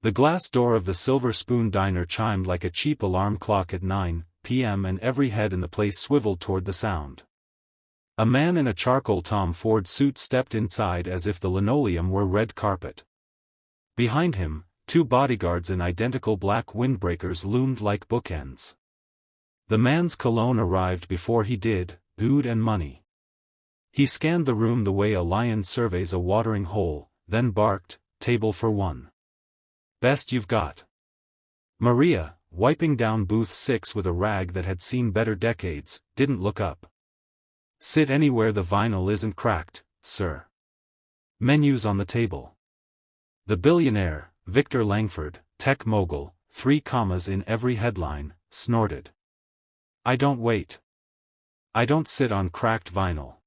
The glass door of the Silver Spoon Diner chimed like a cheap alarm clock at 9 p.m. and every head in the place swiveled toward the sound. A man in a charcoal Tom Ford suit stepped inside as if the linoleum were red carpet. Behind him, two bodyguards in identical black windbreakers loomed like bookends. The man's cologne arrived before he did, oud and money. He scanned the room the way a lion surveys a watering hole, then barked, "Table for one. Best you've got." Maria, wiping down booth 6 with a rag that had seen better decades, didn't look up. "Sit anywhere the vinyl isn't cracked, sir." Menus on the table. The Billionaire, Victor Langford, tech mogul, 3 commas in every headline, snorted. "I don't wait. I don't sit on cracked vinyl.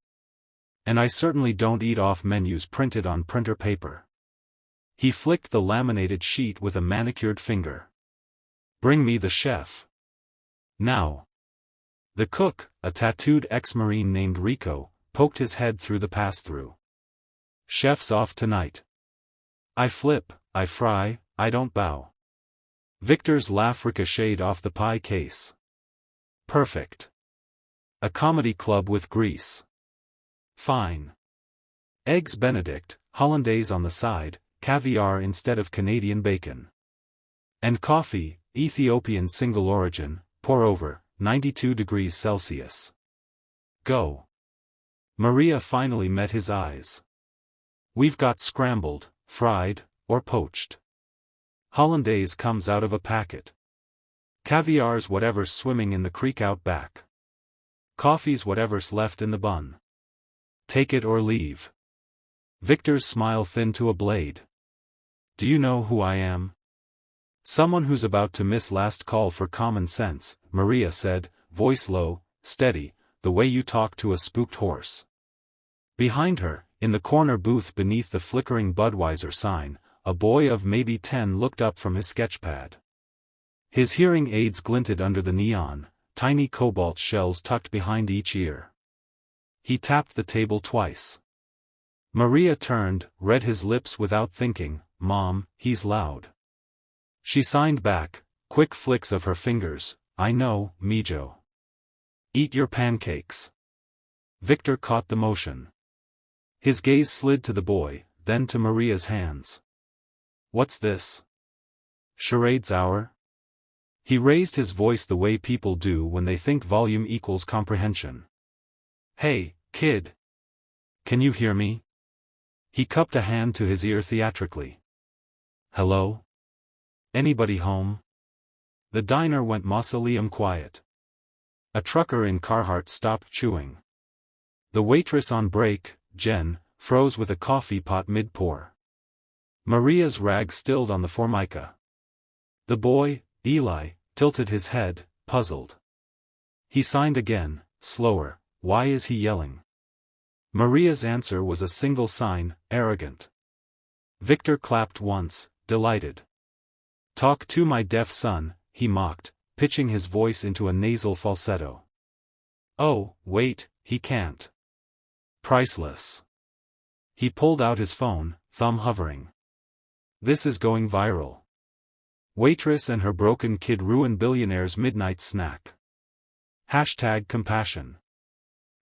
And I certainly don't eat off menus printed on printer paper." He flicked the laminated sheet with a manicured finger. "Bring me the chef. Now." The cook, a tattooed ex-marine named Rico, poked his head through the pass-through. "Chef's off tonight. I flip, I fry, I don't bow." Victor's laugh ricocheted off the pie case. "Perfect. A comedy club with grease. Fine. Eggs Benedict, hollandaise on the side, caviar instead of Canadian bacon. And coffee, Ethiopian single origin, pour over, 92 degrees Celsius. Go." Maria finally met his eyes. "We've got scrambled, fried, or poached. Hollandaise comes out of a packet. Caviar's whatever's swimming in the creek out back. Coffee's whatever's left in the bun. Take it or leave." Victor's smile thinned to a blade. "Do you know who I am?" "Someone who's about to miss last call for common sense," Maria said, voice low, steady, the way you talk to a spooked horse. Behind her, in the corner booth beneath the flickering Budweiser sign, a boy of maybe 10 looked up from his sketchpad. His hearing aids glinted under the neon, tiny cobalt shells tucked behind each ear. He tapped the table twice. Maria turned, read his lips without thinking, "Mom, he's loud." She signed back, quick flicks of her fingers, "I know, Mijo. Eat your pancakes." Victor caught the motion. His gaze slid to the boy, then to Maria's hands. "What's this? Charades hour?" He raised his voice the way people do when they think volume equals comprehension. "Hey, kid. Can you hear me?" He cupped a hand to his ear theatrically. "Hello? Anybody home?" The diner went mausoleum quiet. A trucker in Carhartt stopped chewing. The waitress on break, Jen, froze with a coffee pot mid-pour. Maria's rag stilled on the formica. The boy, Eli, tilted his head, puzzled. He signed again, slower. "Why is he yelling?" Maria's answer was a single sign, arrogant. Victor clapped once, delighted. "Talk to my deaf son," he mocked, pitching his voice into a nasal falsetto. "Oh, wait, he can't. Priceless." He pulled out his phone, thumb hovering. "This is going viral. Waitress and her broken kid ruin billionaire's midnight snack. #compassion."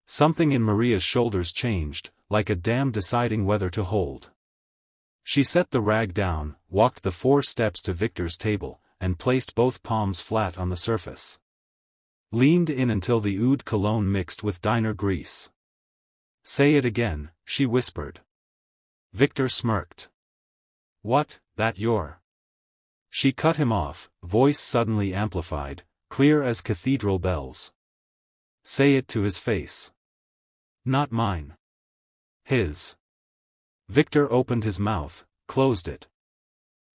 Something in Maria's shoulders changed, like a dam deciding whether to hold. She set the rag down, walked the 4 steps to Victor's table, and placed both palms flat on the surface. Leaned in until the oud cologne mixed with diner grease. "Say it again," she whispered. Victor smirked. "What, that your?" She cut him off, voice suddenly amplified, clear as cathedral bells. "Say it to his face. Not mine. His." Victor opened his mouth, closed it.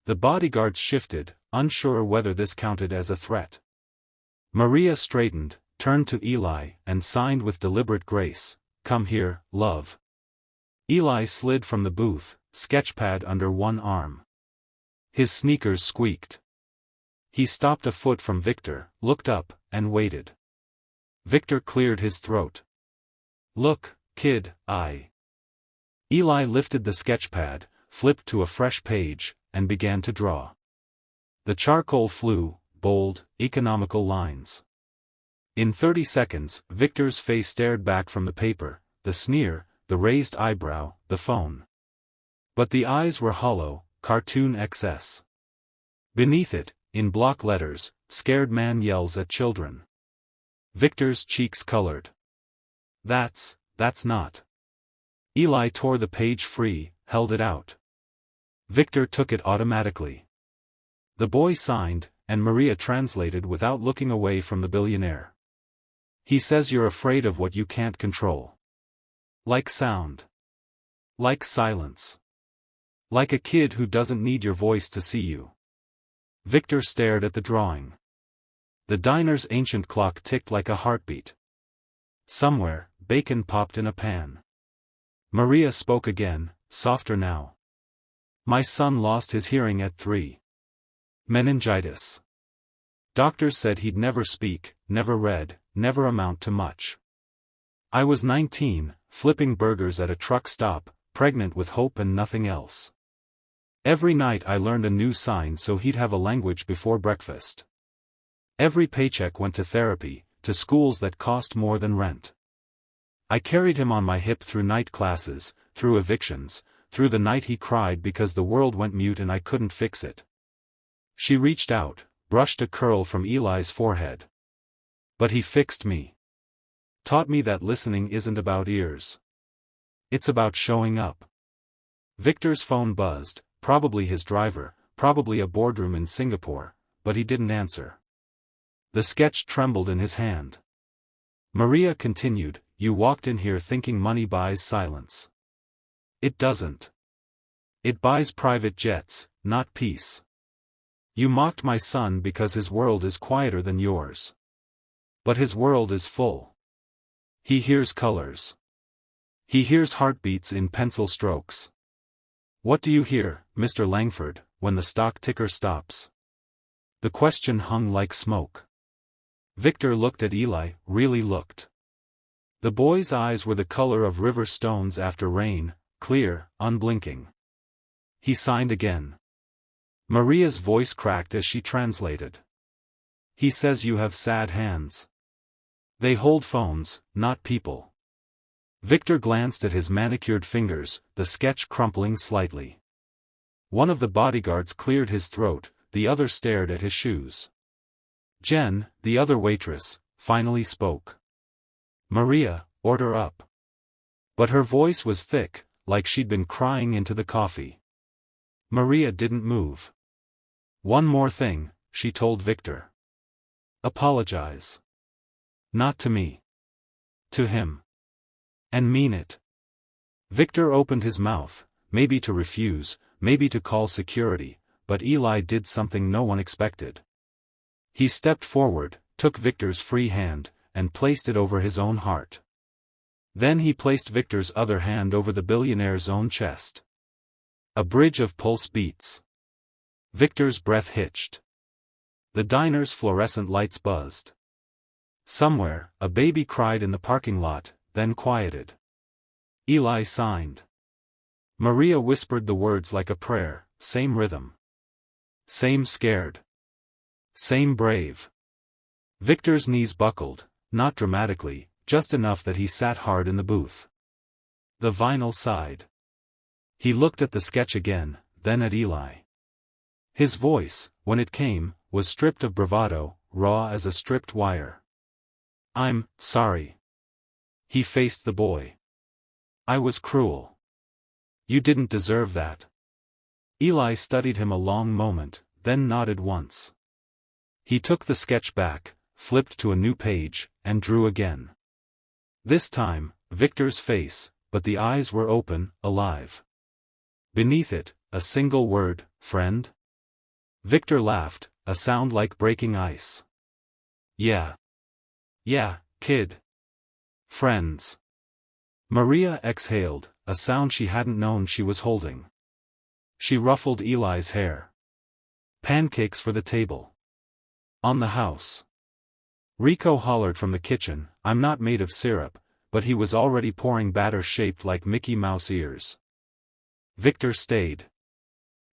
The bodyguards shifted, unsure whether this counted as a threat. Maria straightened, turned to Eli, and signed with deliberate grace, "Come here, love." Eli slid from the booth, sketchpad under one arm. His sneakers squeaked. He stopped a foot from Victor, looked up, and waited. Victor cleared his throat. "Look, kid, I." Eli lifted the sketchpad, flipped to a fresh page, and began to draw. The charcoal flew, bold, economical lines. In 30 seconds, Victor's face stared back from the paper, the sneer, the raised eyebrow, the phone. But the eyes were hollow, cartoon XS. Beneath it, in block letters, scared man yells at children. Victor's cheeks colored. That's not. Eli tore the page free, held it out. Victor took it automatically. The boy signed, and Maria translated without looking away from the billionaire. He says you're afraid of what you can't control. Like sound. Like silence. Like a kid who doesn't need your voice to see you. Victor stared at the drawing. The diner's ancient clock ticked like a heartbeat. Somewhere, bacon popped in a pan. Maria spoke again, softer now. My son lost his hearing at 3. Meningitis. Doctors said he'd never speak, never read, never amount to much. I was 19, flipping burgers at a truck stop, pregnant with hope and nothing else. Every night I learned a new sign so he'd have a language before breakfast. Every paycheck went to therapy, to schools that cost more than rent. I carried him on my hip through night classes, through evictions, through the night he cried because the world went mute and I couldn't fix it. She reached out, brushed a curl from Eli's forehead. But he fixed me. Taught me that listening isn't about ears. It's about showing up. Victor's phone buzzed, probably his driver, probably a boardroom in Singapore, but he didn't answer. The sketch trembled in his hand. Maria continued, you walked in here thinking money buys silence. It doesn't. It buys private jets, not peace. You mocked my son because his world is quieter than yours. But his world is full. He hears colors. He hears heartbeats in pencil strokes. What do you hear, Mr. Langford, when the stock ticker stops? The question hung like smoke. Victor looked at Eli, really looked. The boy's eyes were the color of river stones after rain, clear, unblinking. He signed again. Maria's voice cracked as she translated. He says you have sad hands. They hold phones, not people. Victor glanced at his manicured fingers, the sketch crumpling slightly. One of the bodyguards cleared his throat, the other stared at his shoes. Jen, the other waitress, finally spoke. Maria, order up. But her voice was thick, like she'd been crying into the coffee. Maria didn't move. One more thing, she told Victor. Apologize. Not to me. To him. And mean it. Victor opened his mouth, maybe to refuse, maybe to call security, but Eli did something no one expected. He stepped forward, took Victor's free hand, and placed it over his own heart. Then he placed Victor's other hand over the billionaire's own chest. A bridge of pulse beats. Victor's breath hitched. The diner's fluorescent lights buzzed. Somewhere, a baby cried in the parking lot, then quieted. Eli signed. Maria whispered the words like a prayer, same rhythm. Same scared. Same brave. Victor's knees buckled, not dramatically, just enough that he sat hard in the booth. The vinyl sighed. He looked at the sketch again, then at Eli. His voice, when it came, was stripped of bravado, raw as a stripped wire. I'm sorry. He faced the boy. I was cruel. You didn't deserve that. Eli studied him a long moment, then nodded once. He took the sketch back, flipped to a new page, and drew again. This time, Victor's face, but the eyes were open, alive. Beneath it, a single word, friend? Victor laughed, a sound like breaking ice. Yeah. Yeah, kid. Friends. Maria exhaled, a sound she hadn't known she was holding. She ruffled Eli's hair. Pancakes for the table. On the house. Rico hollered from the kitchen, I'm not made of syrup, but he was already pouring batter shaped like Mickey Mouse ears. Victor stayed.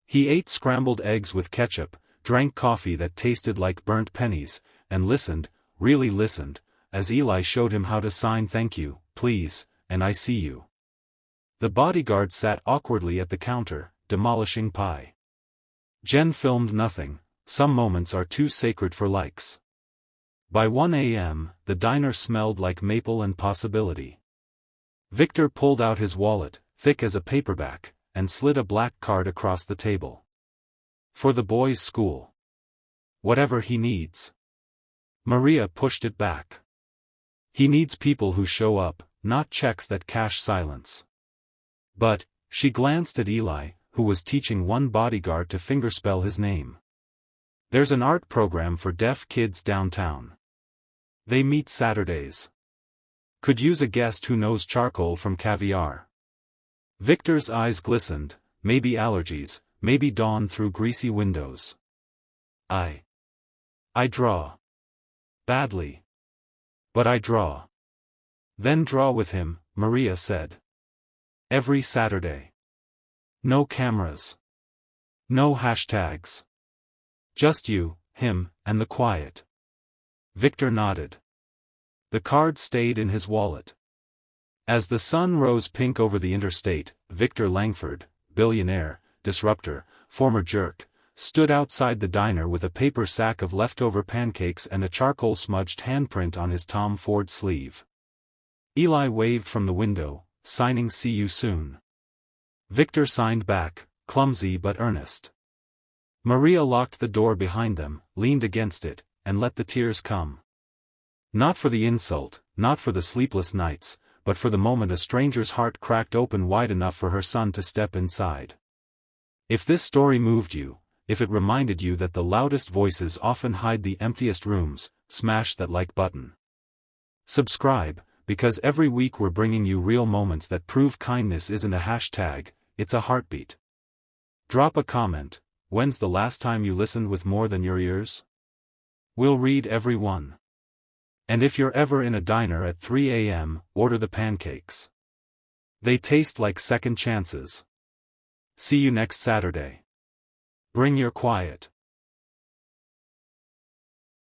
He ate scrambled eggs with ketchup, drank coffee that tasted like burnt pennies, and listened, really listened, as Eli showed him how to sign "thank you, please, and I see you." The bodyguard sat awkwardly at the counter, demolishing pie. Jen filmed nothing. Some moments are too sacred for likes. By 1 a.m., the diner smelled like maple and possibility. Victor pulled out his wallet, thick as a paperback, and slid a black card across the table. "For the boys' school. Whatever he needs." Maria pushed it back. "He needs people who show up, not checks that cash silence." "But," she glanced at Eli, who was teaching one bodyguard to fingerspell his name. "There's an art program for deaf kids downtown. They meet Saturdays. Could use a guest who knows charcoal from caviar." Victor's eyes glistened, maybe allergies, maybe dawn through greasy windows. I draw. Badly. But I draw." "Then draw with him," Maria said. "Every Saturday. No cameras. No hashtags. Just you, him, and the quiet." Victor nodded. The card stayed in his wallet. As the sun rose pink over the interstate, Victor Langford, billionaire, disruptor, former jerk, stood outside the diner with a paper sack of leftover pancakes and a charcoal-smudged handprint on his Tom Ford sleeve. Eli waved from the window, signing "see you soon." Victor signed back, clumsy but earnest. Maria locked the door behind them, leaned against it, and let the tears come. Not for the insult, not for the sleepless nights, but for the moment a stranger's heart cracked open wide enough for her son to step inside. If this story moved you, if it reminded you that the loudest voices often hide the emptiest rooms, smash that like button. Subscribe, because every week we're bringing you real moments that prove kindness isn't a hashtag, it's a heartbeat. Drop a comment. When's the last time you listened with more than your ears? We'll read every one. And if you're ever in a diner at 3 a.m., order the pancakes. They taste like second chances. See you next Saturday. Bring your quiet.